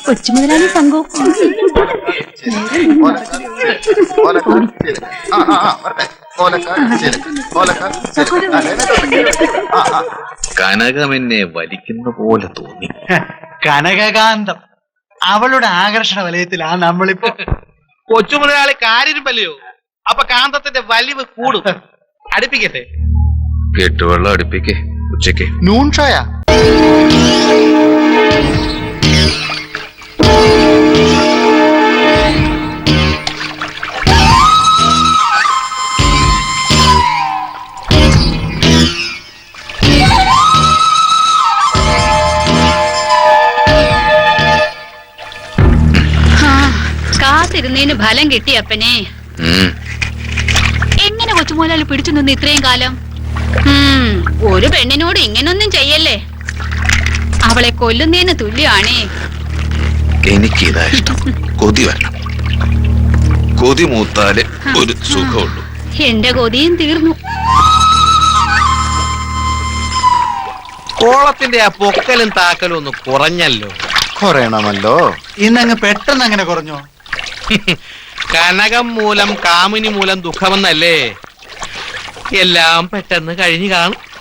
കൊച്ചുമുതലാളി സംഘവും കനകം എന്നെ വലിക്കുന്ന പോലെ തോന്നി. കനകകാന്തം അവളുടെ ആകർഷണ വലയത്തിലാണ് നമ്മളിപ്പോ. കൊച്ചുമുതലാളി കാര്യരുമ്പല്ലയോ, അപ്പൊ കാന്തത്തിന്റെ വലിവ് കൂടും. അടുപ്പിക്കട്ടെ? കെട്ടുവെള്ളം അടുപ്പിക്കേ. ഉച്ചക്ക് നൂൺ ഷോയാ? കാത്തിരുന്നതിന് ഫലം കിട്ടി അപ്പനെ. എങ്ങനെ കൊച്ചുമോലാളി പിടിച്ചു നിന്ന് ഇത്രയും കാലം? ഒരു പെണ്ണിനോട് ഇങ്ങനൊന്നും ചെയ്യല്ലേ, അവളെ കൊല്ലുന്നതിന് തുല്യമാണേ. എനിക്കിതാ ഇഷ്ടം. കൊതി വരണം. കൊതി മൂത്താല് ഒരു സുഖമുള്ളൂ. എന്റെ കൊതിയും തീർന്നു. കോളത്തിന്റെ ആ പൊക്കലും താക്കലും ഒന്ന് കുറഞ്ഞല്ലോ. കുറയണമല്ലോ. ഇന്നങ്ങ് പെട്ടെന്ന് അങ്ങനെ കുറഞ്ഞോ? കനകം മൂലം കാമിനി മൂലം ദുഃഖമെന്നല്ലേ? എല്ലാം പെട്ടെന്ന് കഴിഞ്ഞു കാണും.